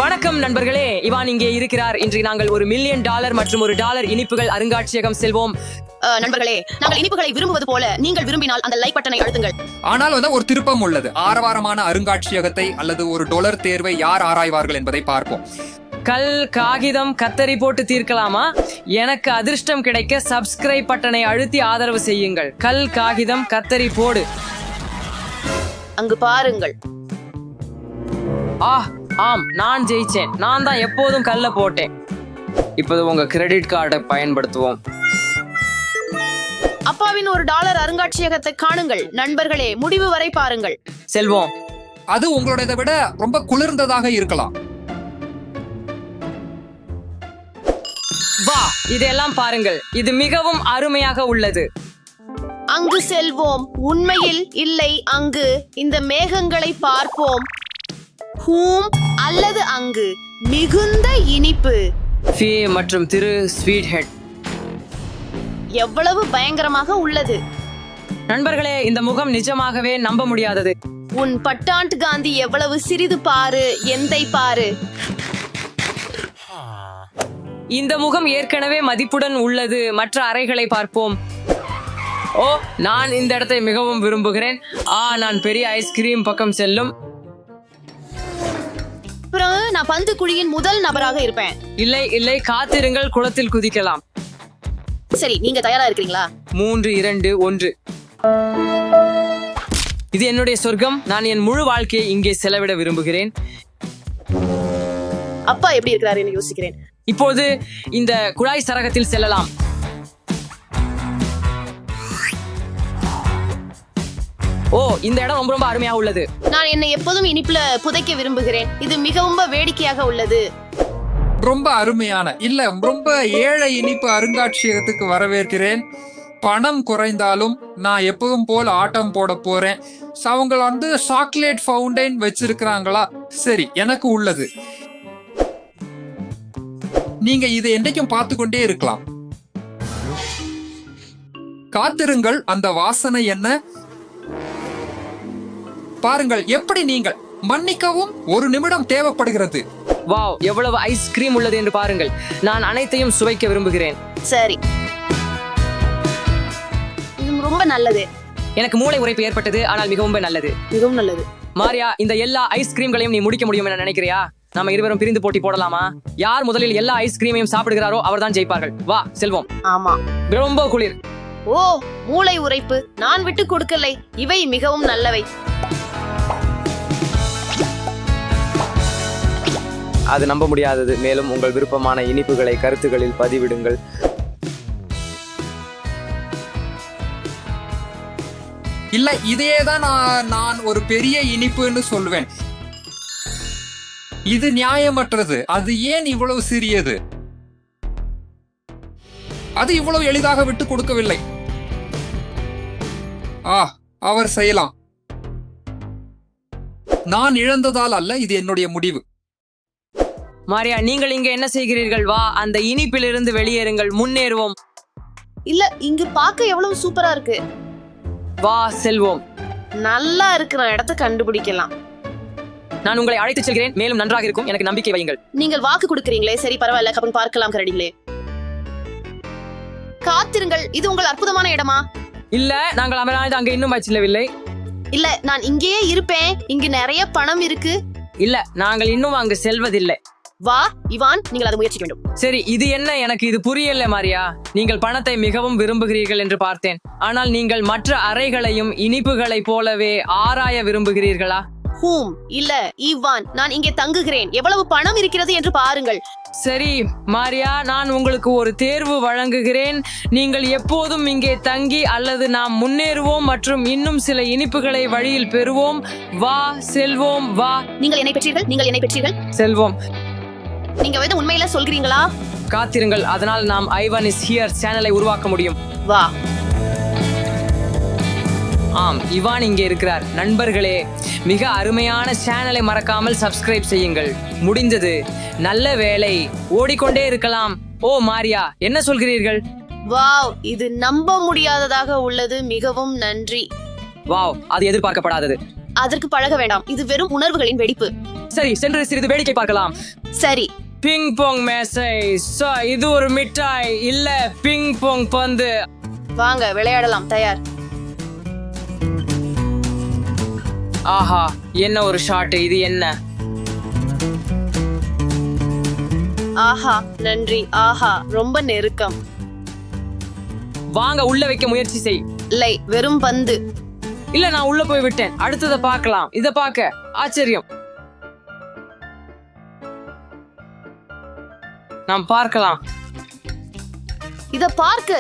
வணக்கம் நண்பர்களே, இவான் இங்கே இருக்கிறார். இன்று நாங்கள் $1 மில்லியன் மற்றும் $1 இனிப்புகள் அருங்காட்சியகம் செல்வோம். நண்பர்களே, நாங்கள் இனிப்புகளை விரும்புவது போல நீங்கள் விரும்பினால் அந்த லைக் பட்டனை அழுத்துங்கள். ஆனால் ஒரு திருப்பம் உள்ளது. ஆரவாரமான அருங்காட்சியகத்தை அல்லது $1 தேர்வை யார் ஆராய்வார்கள் என்பதை பார்ப்போம். கல், காகிதம், கத்தரி போட்டு தீர்க்கலாமா? எனக்கு அதிர்ஷ்டம் கிடைக்க சப்ஸ்கிரைப் பட்டனை அழுத்தி ஆதரவு செய்யுங்கள். கல், காகிதம், கத்தரி போடு. அங்கு பாருங்கள். ஆம், நான் ஜெயிச்சேன். நான் தான் எப்போதும் கல்ல போட்டேன். இப்போது உங்க கிரெடிட் கார்டை பயன்படுத்துவோம். அப்பாவின் $1 அருங்காட்சியகத்தை காணுங்கள். நண்பர்களே, முடிவு வரை பாருங்கள். செல்வோம். அது உங்களுடையதை விட ரொம்ப குளிர்ந்ததாக இருக்கலாம். வா, இதெல்லாம் பாருங்கள். இது மிகவும் அருமையாக உள்ளது. அங்கு செல்வோம். உண்மையில் இல்லை, அங்கு இந்த மேகங்களை பார்ப்போம். அல்லது அங்கு மிகுந்த இனிப்பு ஃபே மற்றும் திரு ஸ்வீட் ஹெட் எவ்வளவு பயங்கரமாக உள்ளது. நண்பர்களே, இந்த முகம் நிஜமாகவே நம்ப முடியாதது. உன் பட்டாண்ட் காந்தி எவ்வளவு சிறிது பாரு. எந்தை பாரு. இந்த முகம் ஏற்கனவே மதிப்புடன் உள்ளது. மற்ற அறைகளை பார்ப்போம். நான் இந்த இடத்தை மிகவும் விரும்புகிறேன். நான் பெரிய ஐஸ்கிரீம் பக்கம் செல்லும். நான் பந்து குழியின் முதல் நபராக இருப்பேன். இல்லை, காத்திருங்கள், குளத்தில் குதிக்கலாம். சரி, நீங்க தயாரா இருக்கீங்களா? 3, 2, 1. இது என்னுடைய சொர்க்கம். நான் என் முழு வாழ்க்கையை இங்கே செலவிட விரும்புகிறேன். அப்பா எப்படி இருக்கிறார் என்று யோசிக்கிறேன். இப்போது இந்த குழாய் சரகத்தில் செல்லலாம். இந்த இடம் ரொம்ப அருமையா உள்ளது. நான் என்னை எப்போதும் இனிப்புல புதைக்க விரும்புகிறேன். இது மிகவும் வேடிக்கையாக உள்ளது. ரொம்ப அருமையான ரொம்ப ஏழை இனிப்பு அருங்காட்சியகத்துக்கு வரவேற்கிறேன். பணம் குறைந்தாலும் நான் எப்பவும் போல் ஆட்டம் போட போறேன். அவங்க சாக்லேட் ஃபவுண்டைன் வச்சிருக்கிறாங்களா? சரி, எனக்கு உள்ளது. நீங்க இதை என்றைக்கும் பார்த்து கொண்டே இருக்கலாம். காத்திருங்கள், அந்த வாசனை என்ன பாருங்கள். எப்படி நீங்கள் மன்னிக்கவும் 1 நிமிடம் தேவைப்படுகிறது. வாவ், எவ்வளவு ஐஸ்கிரீம் உள்ளது என்று பாருங்கள். நான் அனைத்தையும் சுவைக்க விரும்புகிறேன். சரி, இது ரொம்ப நல்லது. எனக்கு மூளை உரைப்பு ஏற்பட்டது, ஆனால் மிகவும் நல்லது. மாரியா, இந்த எல்லா ஐஸ்கிரீம்களையும் நீ முடிக்க முடியும் என நினைக்கிறியா? நாம இருவரும் பிரிந்து போட்டி போடலாமா? யார் முதலில் எல்லா ஐஸ்கிரீமையும் சாப்பிடுகிறாரோ அவர்தான் ஜெயிப்பார்கள். வா, செல்வோம். ஆமா, ரொம்ப குளிர். மூளை உரைப்பு. நான் விட்டு கொடுக்கலை. இவை மிகவும் நல்லவை. அது நம்ப முடியாதது. மேலும் உங்கள் விருப்பமான இனிப்புகளை கருத்துகளில் பதிவிடுங்கள். இல்ல, இதேதான் நான் ஒரு பெரிய இனிப்புன்னு சொல்வேன். இது நியாயமற்றது. அது ஏன் இவ்வளவு சிறியது? அது இவ்வளவு எளிதாக விட்டு கொடுக்கவில்லை. அவர் செய்யலாம். நான் இழந்ததால் அல்ல, இது என்னுடைய முடிவு. மாரியா, நீங்கள் இங்க என்ன செய்கிறீர்கள்? வா, அந்த இனிப்பிலிருந்து வெளியேறுங்கள். முன்னேறுவோம். இல்ல, இங்கு பார்க்க எவ்வளவு சூப்பரா இருக்கு. வா, செல்வோம். நல்லா இருக்கிற இடத்தை கண்டுபிடிக்கலாம். நான் உங்களை அழைத்து செல்கிறேன். மேலும் நன்றாக இருக்கும். எனக்கு நம்பிக்கை வையுங்கள். நீங்கள் வாக்கு கொடுக்கிறீங்களே. சரி, பரவாயில்ல. அப்புறம் பார்க்கலாம். கரடிகளே, காத்திருங்கள். இது உங்கள் அற்புதமான இடமா? இல்ல, நாங்கள் அங்க இன்னும் செல்லவில்லை. இல்ல, நான் இங்கேயே இருப்பேன். இங்கு நிறைய பணம் இருக்கு. இல்ல, நாங்கள் இன்னும் அங்கு செல்வதில்லை. வா இவான், நீங்கள் அதை முயற்சிக்க வேண்டும். சரி, இது என்ன? எனக்கு இது புரியல மாரியா. நீங்கள் பணத்தை மிகவும் விரும்புகிறீர்கள் என்று பார்த்தேன். ஆனால் நீங்கள் மற்ற அறைகளையும் இனிப்புகளை போலவே ஆராய விரும்புகிறீர்களா? இல்ல இவான், நான் இங்கே தங்குகிறேன். எவ்வளவு பணம் இருக்கிறது என்று பாருங்கள். சரி மாரியா, நான் உங்களுக்கு ஒரு தேர்வு வழங்குகிறேன். நீங்கள் எப்போதும் இங்கே தங்கி அல்லது நாம் முன்னேறுவோம் மற்றும் இன்னும் சில இனிப்புகளை வழியில் பெறுவோம். வா, செல்வோம். வா. நீங்கள் என்னை பெற்றீர்கள். செல்வோம். நீங்க உண்மையில சொல்கிறீங்களா? காத்திருங்கள். அதனால் நாம் ஐவன் இஸ் ஹியர் சேனலை உருவாக்க முடியும். வா. ஆம், இவான் இங்கே இருக்கிறார். நண்பர்களே, மிக அருமையான சேனலை மறக்காமல் சப்ஸ்கிரைப் செய்யுங்கள். முடிந்தது. நல்ல வேலை. ஓடிக்கொண்டே இருக்கலாம். மாரியா, என்ன சொல்கிறீர்கள்? வாவ், இது நம்ப முடியாததாக உள்ளது. மிகவும் நன்றி. வாவ், அது எதிர்பார்க்கப்படாதது. அதற்கு பழக வேண்டாம். இது வெறும் உணர்வுகளின் வெடிப்பு. சரி, சென்று சிறிது வேடிக்கை பார்க்கலாம். சரி. பிங் போங் மேசை. இது ஒரு மிட்டாய் இல்ல பிங் போங் பந்து. வாங்க விளையாடலாம். தயார்? ஆஹா, என்ன ஒரு ஷாட். இது என்ன? ஆஹா, நன்றி. ஆஹா, ரொம்ப நெருக்கம். வாங்க உள்ள வைக்க முயற்சி செய். இல்லை, வெறும் பந்து. இல்ல, நான் உள்ள போய் விட்டேன். அடுத்தத பார்க்கலாம். இத பார்க்க ஆச்சரியம். நாம் பார்க்கலாம். இத பார்க்க.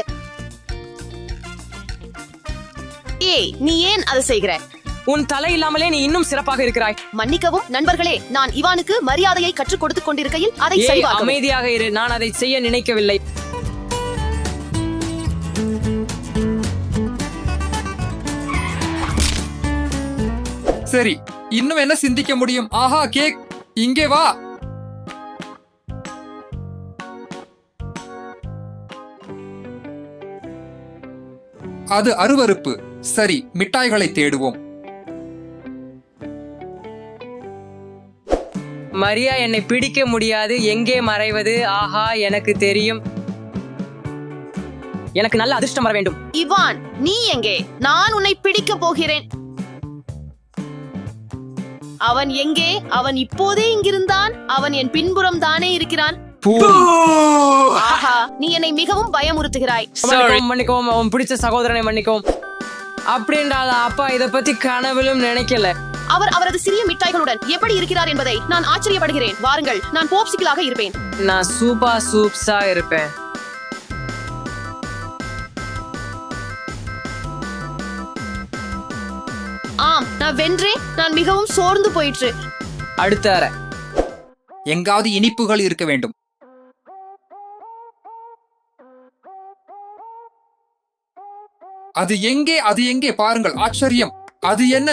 ஏய், நீ ஏன் அதை செய்கிற? உன் தலை இல்லாமலே நீ இன்னும் சிறப்பாக இருக்கிறாய். மன்னிக்கவும் நண்பர்களே, நான் இவானுக்கு மரியாதையை கற்றுக் கொடுத்துக் கொண்டிருக்கையில் அதை ஏய், சரிபார்க்கவும். அமைதியாக இரு. நான் அதை செய்ய நினைக்கவில்லை. சரி, இன்னும் என்ன சிந்திக்க முடியும்? ஆஹா, கேக், இங்கே வா. அது அருவருப்பு. சரி, மிட்டாய்களை தேடுவோம். மரியா, என்னை பிடிக்க முடியாது. எங்கே மறைவது? ஆஹா, எனக்கு தெரியும். எனக்கு நல்ல அதிர்ஷ்டம் வர வேண்டும். இவான், நீ எங்கே? நான் உன்னை பிடிக்க போகிறேன். அவன் எங்கே? அவன் இப்போதே இங்கிருந்தான். அவன் என் பின்புறம் தானே இருக்கிறான். ஆஹா, நீ என்னை மிகவும் பயமுறுத்துகிறாய். மன்னிக்கவும், அவன் பிடிச்ச சகோதரனை மன்னிக்கவும். அப்படின்றால் அப்பா இத பத்தி கனவிலும் நினைக்கல. அவர் அவரது சிறிய மிட்டாய்களுடன் எப்படி இருக்கிறார் என்பதை நான் ஆச்சரியப்படுகிறேன். வாருங்கள், நான் போப்சிக்கலாக இருப்பேன். நான் சூப்ஸா இருப்பேன். ஆம், நான் வென்றேன். நான் மிகவும் சோர்ந்து போயிற்று. அடுத்த அறை. எங்காவது இனிப்புகள் இருக்க வேண்டும். அது எங்கே? அது எங்கே? பாருங்கள், ஆச்சரியம். அது என்ன?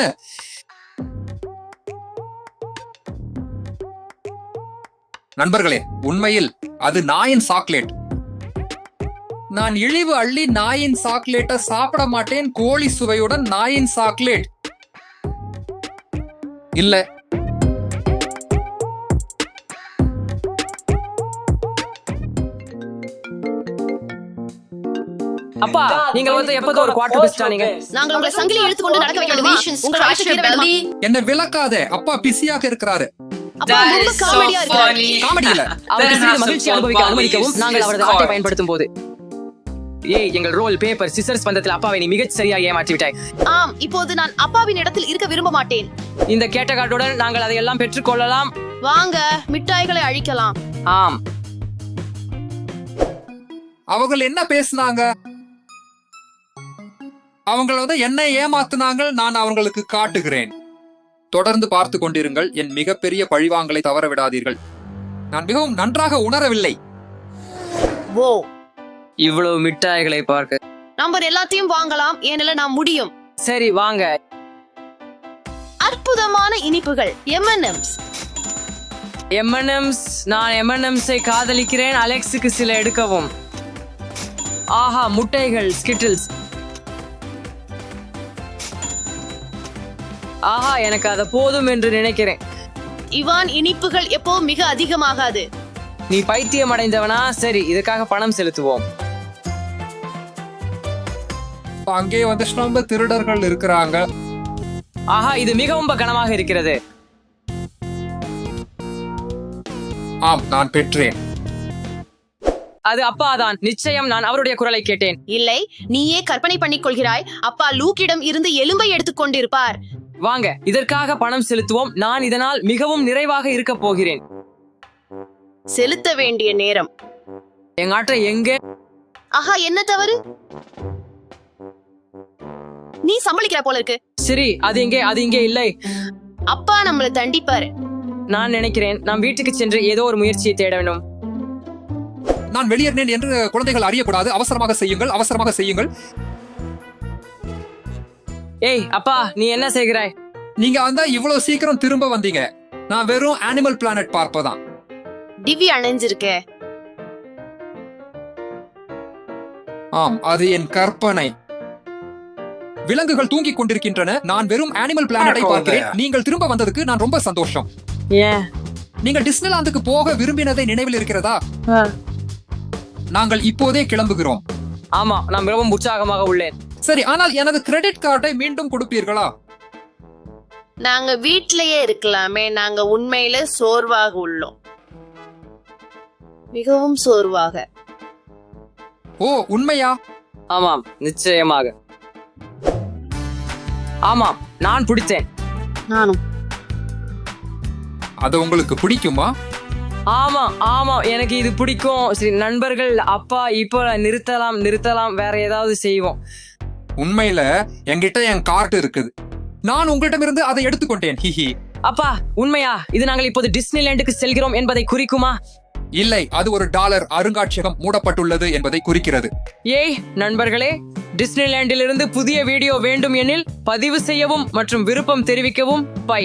நண்பர்களே, உண்மையில் அது நாயின் சாக்லேட். நான் இழிவு அள்ளி நாயின் சாக்லேட்டை சாப்பிட மாட்டேன். கோழி சுவையுடன் நாயின் சாக்லேட் இல்ல. அப்பா, நீங்க வந்து எப்போதும் ஒரு குவார்டர் பிஸ்டா நீங்க. நாங்கள் உங்களை சங்கிலி இழுத்துக்கொண்டு நடக்க வைக்க வேண்டுமா? உங்கள் வயிற்று கீற வேண்டுமா? என்ன விளக்காதே. அப்பா பிஸியாக இருக்கிறாரு. அப்பா ரொம்ப காமெடியா இருக்காரு. காமெடி இல்ல. அவருக்கு சிறிது மகிழ்ச்சி அனுபவிக்க அனுமதிக்கவும் நாங்கள் அவரது வார்த்தை பயன்படுத்தும் போது. ஏய், எங்கள் ரோல் பேப்பர் சிசர்ஸ் பந்தத்தில் அப்பாவை நீ மிகச் சரியா ஏமாற்றி விட்டாய். ஆம், இப்போது நான் அப்பாவின் இடத்தில் இருக்க விரும்ப மாட்டேன். இந்த கேட்டகார்டுடன் நாங்கள் அதையெல்லாம் பெற்றுக்கொள்ளலாம். வாங்க, மிட்டாய்களை அழிக்கலாம். ஆம். அவர்கள் என்ன பேசினாங்க? அவங்கள என்ன ஏமாத்துனாங்க? நான் அவங்களுக்கு காட்டுகிறேன். தொடர்ந்து பார்த்து கொண்டிருங்கள். என் மிகப்பெரிய பழிவாங்கலை தவற விடாதீர்கள். நான் மிகவும் நன்றாக உணரவில்லை. ஓ, இவ்வளவு மிட்டாய்களை பார்க்க. நம்ம எல்லாத்தையும் வாங்கலாம். ஏனெல்லாம் நான் முடியும். சரி, வாங்க. அற்புதமான இனிப்புகள். M&M's. M&M's. நான் M&M's-ஐ காதலிக்கிறேன். அலெக்ஸுக்கு சில எடுக்கவும். ஆஹா, முட்டைகள். ஸ்கிட்டில்ஸ். ஆஹா, எனக்கு அது போதும் என்று நினைக்கிறேன். இவான், இனிப்புகள் எப்போ மிக அதிகமாகாது. நீ பைத்தியம் அடைந்தவனா? சரி, இதுக்காக பணம் செலுத்துவோம். அங்கே வந்து ரொம்ப திருடர்கள் இருக்கிறாங்க. ஆஹா, இது மிகவும் கனமாக இருக்கிறது. ஆம், நான் பெற்றேன். அது அப்பாதான். நிச்சயம் நான் அவருடைய குரலை கேட்டேன். இல்லை, நீயே கற்பனை பண்ணிக் கொள்கிறாய். அப்பா லூக்கிடம் இருந்து எலும்பை எடுத்துக் கொண்டிருப்பார். வாங்க, இதற்காக பணம் செலுத்துவோம். நான் இதனால் மிகவும் நிறைவாக இருக்க போகிறேன். செலுத்த வேண்டிய நேரம். எங்க ஆட்டை எங்கே? ஆஹா, என்ன தவறு? நீ சமாளிக்கிற போல இருக்கு. சரி, அது எங்கே? அது இங்கே இல்லை. அப்பா நம்மள தண்டிப்பாரு. நான் நினைக்கிறேன் நாம் வீட்டுக்கு சென்று ஏதோ ஒரு முயற்சியை தேட வேண்டும். நான் வெளியேறினேன் என்று குழந்தைகள் அறியக்கூடாது. அவசரமாக செய்யுங்கள், அவசரமாக செய்யுங்கள். ஏய் அப்பா, நீ என்ன செய்கிறாய்? நீங்க வந்தா இவ்வளவு சீக்கிரம் திரும்ப வந்தீங்க. நான் வெறும் அனிமல் பிளானட் பார்ப்பதான். டிவி அணைஞ்சிருக்க. ஆம், அது என் கற்பனை. விலங்குகள் தூங்கிக் கொண்டிருக்கின்றன. நான் வெறும் அனிமல் பிளானட்டை பார்க்கிறேன். நீங்கள் திரும்ப வந்ததுக்கு நான் ரொம்ப சந்தோஷம். ஏன்? நீங்கள் டிஸ்னிலாந்துக்கு போக விரும்பினதை நினைவில் இருக்கிறதா? நாங்கள் இப்போதே கிளம்புகிறோம். ஆமா, நான் மிகவும் உற்சாகமாக உள்ளேன். சரி, ஆனால் எனது கிரெடிட் கார்டை மீண்டும் கொடுப்பீர்களா? நாங்க வீட்லயே இருக்கலாமே. நாங்க உண்மையில சோர்வாக உள்ளோம், மிகவும் சோர்வாக. ஓ, உண்மையா? ஆமாம், நிச்சயமாக. ஆமாம், நான் பிடித்தேன். நானும். அது உங்களுக்கு பிடிக்குமா? ஆமா ஆமா, எனக்கு இது பிடிக்கும். சரி நண்பர்கள், அப்பா இப்போ நிறுத்தலாம், வேற ஏதாவது செய்வோம். உண்மையில என்கிட்ட என் கார்டு இருக்குது. நான் உங்களிடமிருந்து அதை எடுத்துக்கொண்டேன். ஹிஹி. அப்பா, உண்மையா? இது நாங்கள் இப்போது டிஸ்னிலேண்டுக்கு செல்கிறோம் என்பதை குறிக்குமா? இல்லை, அது ஒரு $1 அருங்காட்சியகம் மூடப்பட்டுள்ளது என்பதை குறிக்கிறது. ஏய் நண்பர்களே, டிஸ்னிலேண்டிலிருந்து புதிய வீடியோ வேண்டும் எனில் பதிவு செய்யவும் மற்றும் விருப்பம் தெரிவிக்கவும். பை.